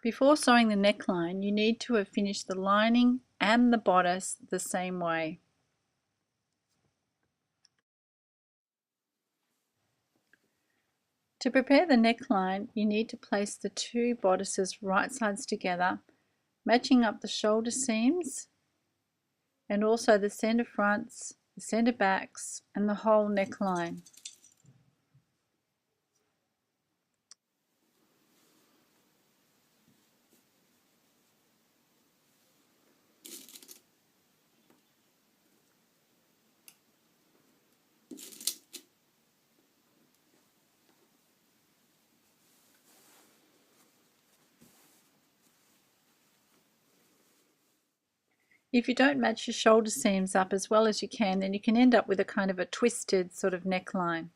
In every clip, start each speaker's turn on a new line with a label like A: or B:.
A: Before sewing the neckline, you need to have finished the lining and the bodice the same way. To prepare the neckline, you need to place the two bodices right sides together, matching up the shoulder seams and also the centre fronts, the centre backs and the whole neckline. If you don't match your shoulder seams up as well as you can, then you can end up with a kind of a twisted sort of neckline.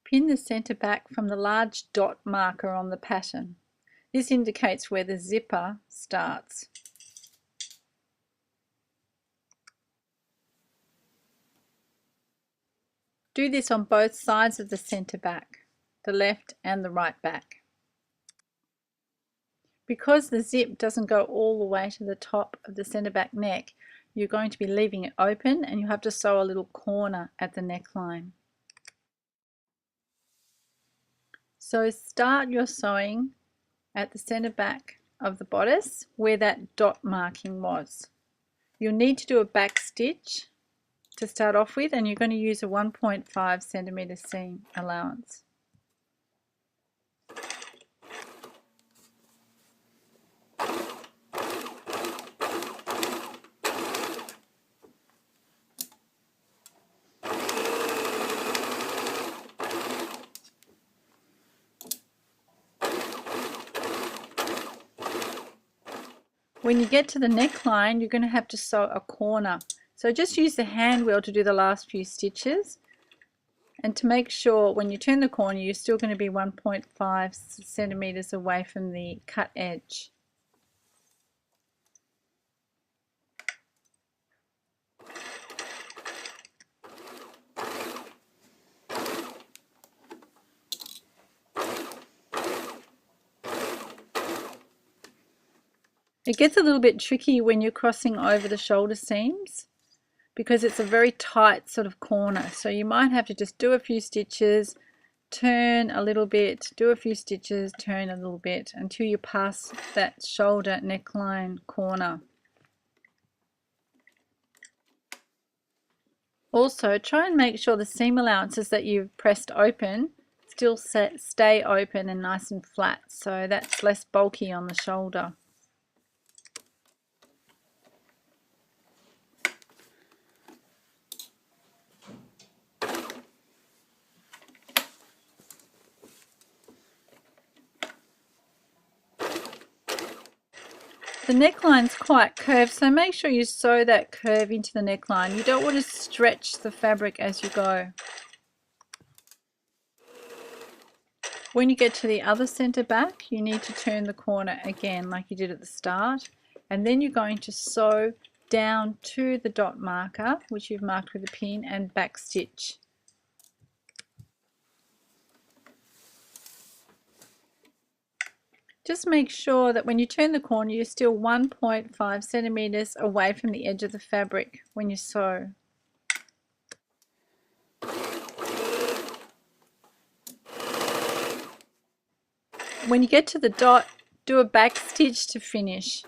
A: Pin the centre back from the large dot marker on the pattern. This indicates where the zipper starts. Do this on both sides of the centre back, the left and the right back. Because the zip doesn't go all the way to the top of the centre back neck, you're going to be leaving it open and you have to sew a little corner at the neckline. So start your sewing at the centre back of the bodice where that dot marking was. You'll need to do a back stitch to start off with, and you're going to use a 1.5 centimetre seam allowance. When you get to the neckline, you're going to have to sew a corner. So just use the hand wheel to do the last few stitches. And to make sure when you turn the corner, you're still going to be 1.5 centimetres away from the cut edge. It gets a little bit tricky when you're crossing over the shoulder seams because it's a very tight sort of corner. So you might have to just do a few stitches, turn a little bit, do a few stitches, turn a little bit until you pass that shoulder neckline corner. Also, try and make sure the seam allowances that you've pressed open still stay open and nice and flat, so that's less bulky on the shoulder. The neckline's quite curved, so make sure you sew that curve into the neckline. You don't want to stretch the fabric as you go. When you get to the other centre back, you need to turn the corner again like you did at the start, and then you're going to sew down to the dot marker, which you've marked with a pin, and back stitch. Just make sure that when you turn the corner, you're still 1.5 centimetres away from the edge of the fabric when you sew. When you get to the dot, do a back stitch to finish.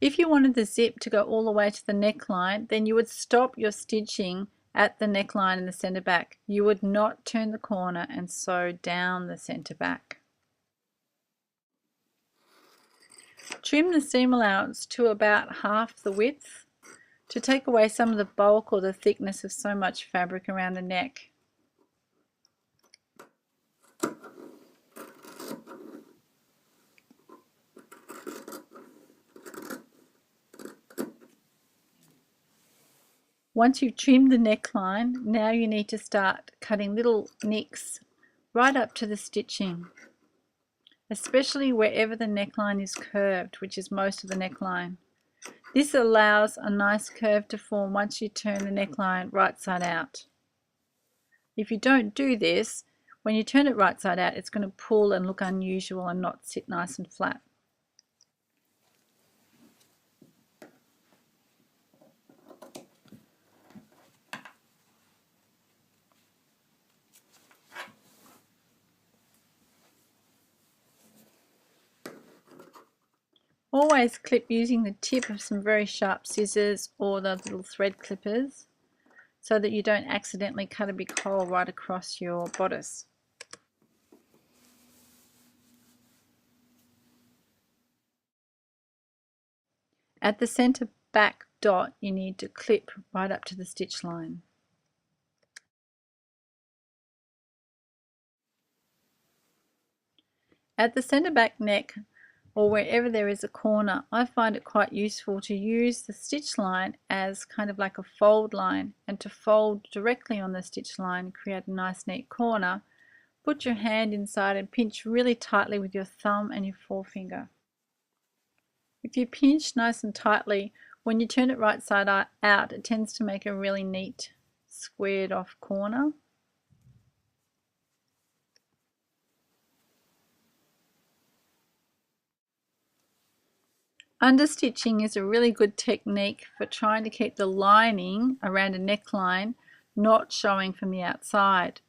A: If you wanted the zip to go all the way to the neckline, then you would stop your stitching at the neckline in the centre back. You would not turn the corner and sew down the centre back. Trim the seam allowance to about half the width to take away some of the bulk or the thickness of so much fabric around the neck. Once you've trimmed the neckline, now you need to start cutting little nicks right up to the stitching, especially wherever the neckline is curved, which is most of the neckline. This allows a nice curve to form once you turn the neckline right side out. If you don't do this, when you turn it right side out, it's going to pull and look unusual and not sit nice and flat. Always clip using the tip of some very sharp scissors or the little thread clippers so that you don't accidentally cut a big hole right across your bodice. At the centre back dot, you need to clip right up to the stitch line. At the centre back neck, or wherever there is a corner, I find it quite useful to use the stitch line as kind of like a fold line, and to fold directly on the stitch line, create a nice neat corner. Put your hand inside and pinch really tightly with your thumb and your forefinger. If you pinch nice and tightly, when you turn it right side out, it tends to make a really neat squared off corner. Understitching is a really good technique for trying to keep the lining around a neckline not showing from the outside.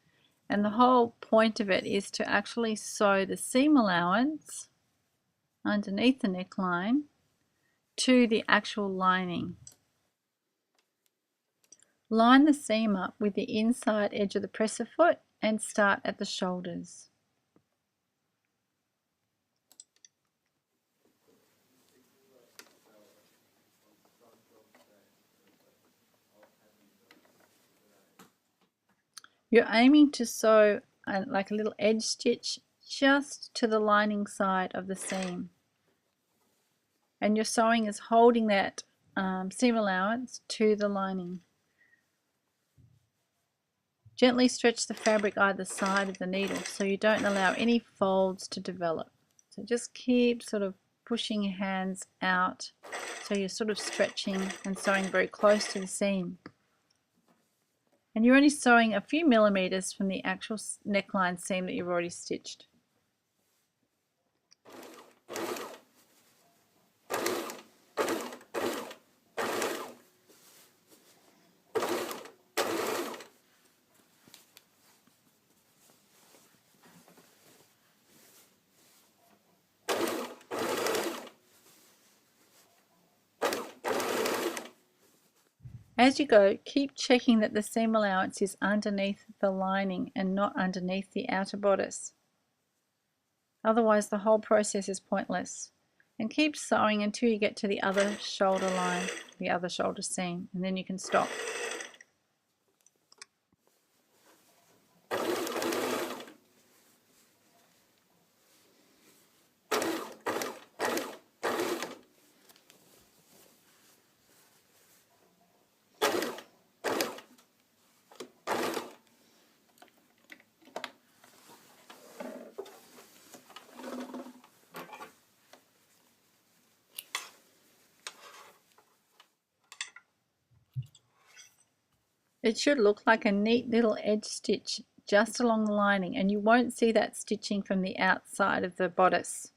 A: And the whole point of it is to actually sew the seam allowance underneath the neckline to the actual lining. Line the seam up with the inside edge of the presser foot and start at the shoulders. You're aiming to sew like a little edge stitch just to the lining side of the seam. And your sewing is holding that seam allowance to the lining. Gently stretch the fabric either side of the needle so you don't allow any folds to develop. So just keep sort of pushing your hands out so you're sort of stretching and sewing very close to the seam. And you're only sewing a few millimeters from the actual neckline seam that you've already stitched. As you go, keep checking that the seam allowance is underneath the lining and not underneath the outer bodice. Otherwise the whole process is pointless. And keep sewing until you get to the other shoulder line, the other shoulder seam, and then you can stop. It should look like a neat little edge stitch just along the lining, and you won't see that stitching from the outside of the bodice.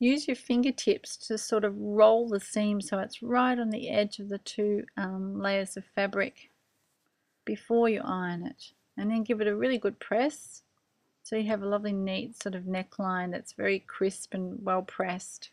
A: Use your fingertips to sort of roll the seam so it's right on the edge of the two layers of fabric. before you iron it, and then give it a really good press so you have a lovely neat sort of neckline that's very crisp and well pressed.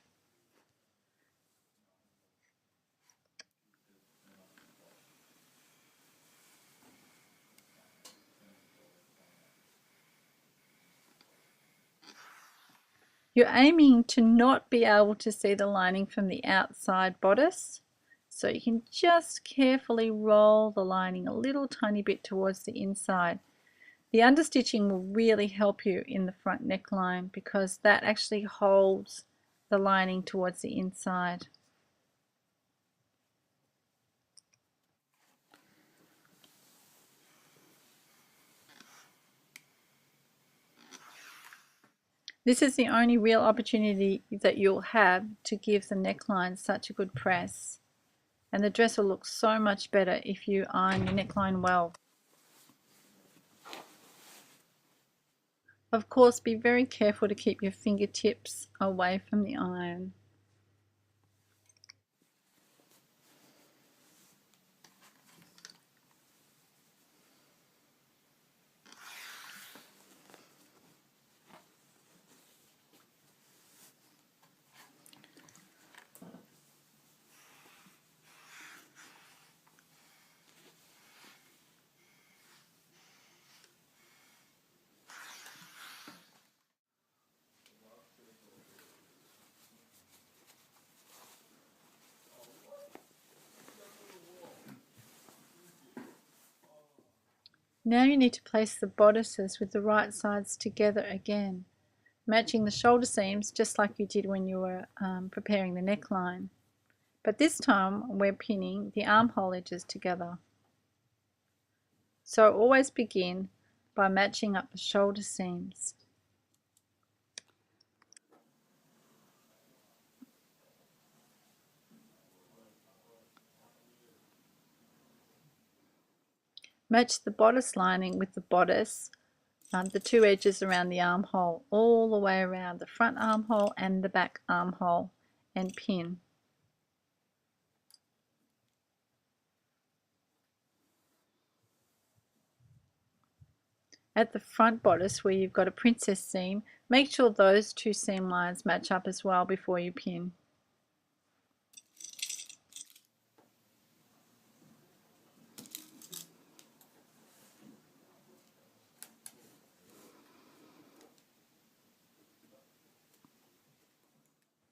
A: You're aiming to not be able to see the lining from the outside bodice, so you can just carefully roll the lining a little tiny bit towards the inside. The understitching will really help you in the front neckline because that actually holds the lining towards the inside. This is the only real opportunity that you'll have to give the neckline such a good press. And the dress will look so much better if you iron your neckline well. Of course, be very careful to keep your fingertips away from the iron. Now you need to place the bodices with the right sides together again, matching the shoulder seams just like you did when you were preparing the neckline. But this time we're pinning the armhole edges together. So always begin by matching up the shoulder seams. Match the bodice lining with the bodice, the two edges around the armhole, all the way around the front armhole and the back armhole, and pin. At the front bodice where you've got a princess seam, make sure those two seam lines match up as well before you pin.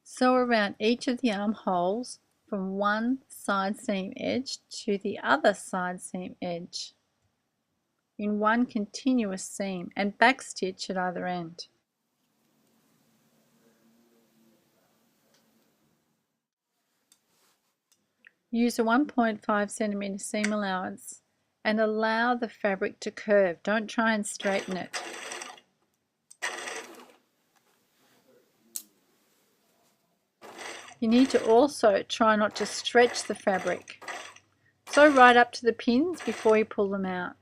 A: Sew around each of the armholes from one side seam edge to the other side seam edge in one continuous seam and backstitch at either end. Use a 1.5 centimeter seam allowance and allow the fabric to curve. Don't try and straighten it. You need to also try not to stretch the fabric. Sew right up to the pins before you pull them out.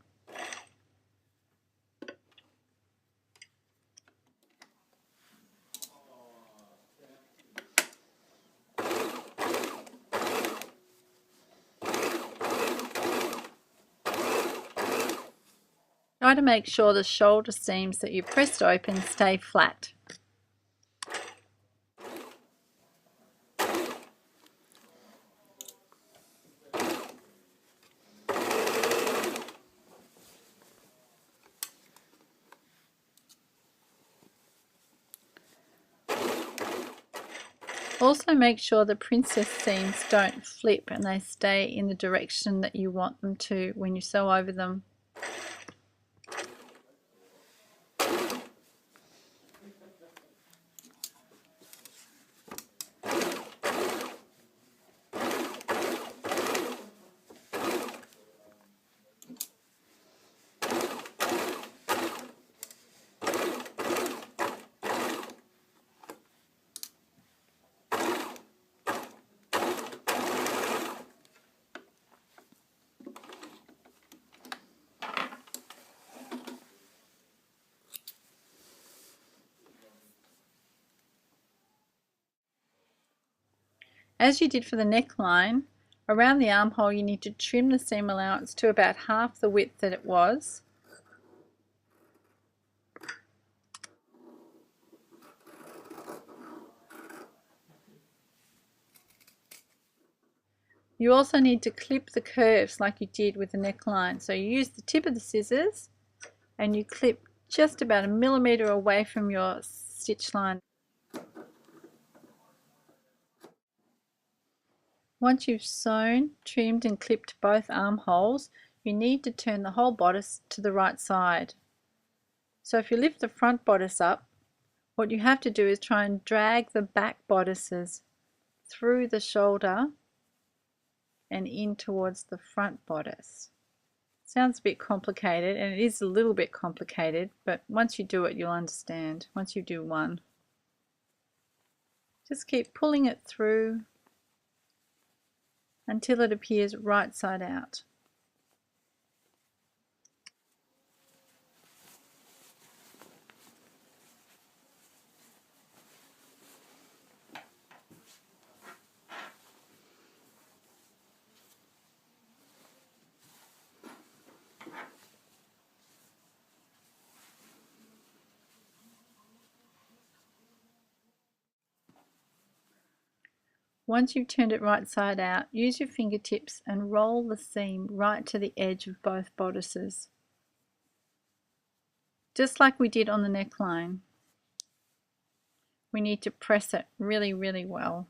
A: Try to make sure the shoulder seams that you pressed open stay flat. Also make sure the princess seams don't flip and they stay in the direction that you want them to when you sew over them. As you did for the neckline, Around the armhole you need to trim the seam allowance to about half the width that it was. You also need to clip the curves like you did with the neckline. So you use the tip of the scissors and you clip just about 1 millimeter away from your stitch line. Once you've sewn, trimmed and clipped both armholes, you need to turn the whole bodice to the right side. So if you lift the front bodice up, what you have to do is try and drag the back bodices through the shoulder and in towards the front bodice. Sounds a bit complicated, and it is a little bit complicated, but once you do it you'll understand. Once you do one, just keep pulling it through until it appears right side out. Once you've turned it right side out, use your fingertips and roll the seam right to the edge of both bodices, just like we did on the neckline. We need to press it really, really well.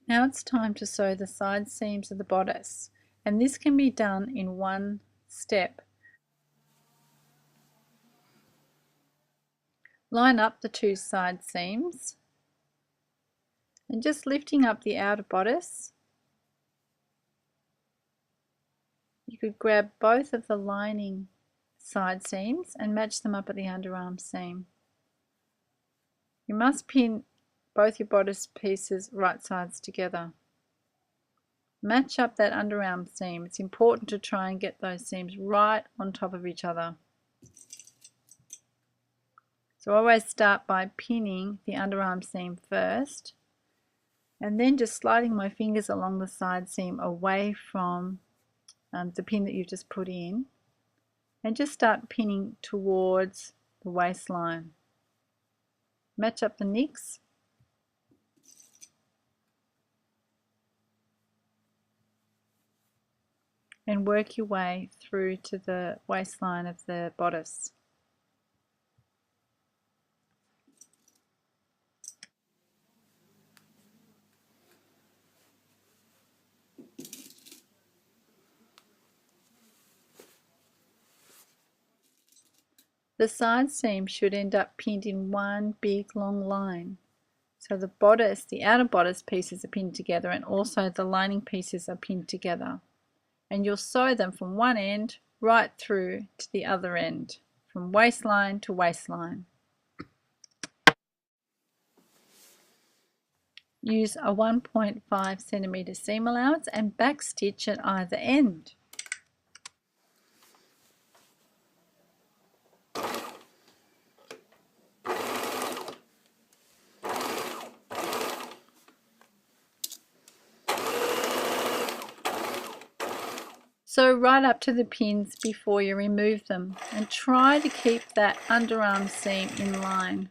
A: Now it's time to sew the side seams of the bodice, and this can be done in one step. Line up the two side seams and just lifting up the outer bodice, you could grab both of the lining side seams and match them up at the underarm seam. You must pin both your bodice pieces right sides together. Match up that underarm seam. It's important to try and get those seams right on top of each other. So always start by pinning the underarm seam first, and then just sliding my fingers along the side seam away from the pin that you've just put in, and just start pinning towards the waistline. Match up the nicks and work your way through to the waistline of the bodice. The side seam should end up pinned in one big long line. So the bodice, the outer bodice pieces are pinned together, and also the lining pieces are pinned together. And you'll sew them from one end right through to the other end, from waistline to waistline. Use a 1.5 centimeter seam allowance and backstitch at either end. Sew right up to the pins before you remove them and try to keep that underarm seam in line.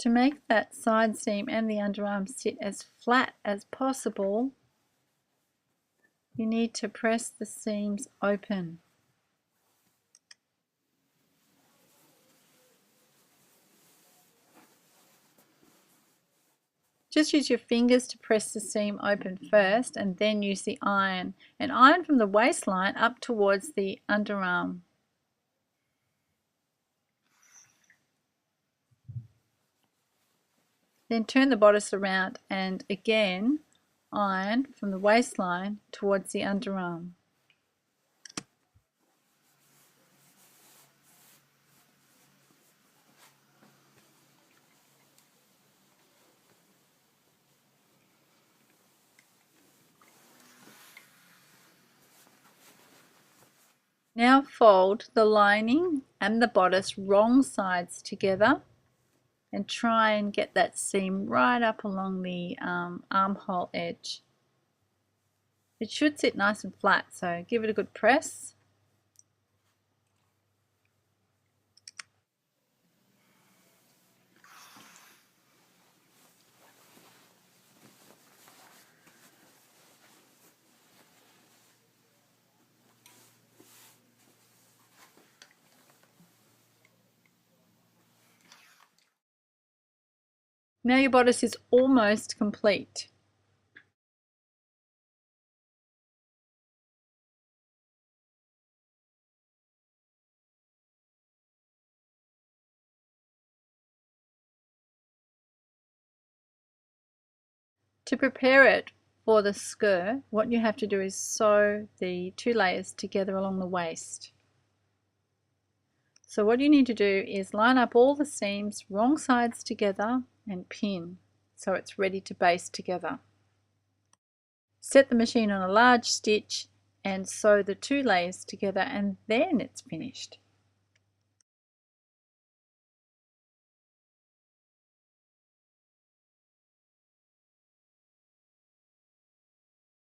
A: To make that side seam and the underarm sit as flat as possible, you need to press the seams open. Just use your fingers to press the seam open first and then use the iron. And iron from the waistline up towards the underarm. Then turn the bodice around and again iron from the waistline towards the underarm. Now fold the lining and the bodice wrong sides together and try and get that seam right up along the armhole edge. It should sit nice and flat, so give it a good press. Now your bodice is almost complete. To prepare it for the skirt, what you have to do is sew the two layers together along the waist. So what you need to do is line up all the seams wrong sides together and pin so it's ready to baste together. Set the machine on a large stitch and sew the two layers together and then it's finished.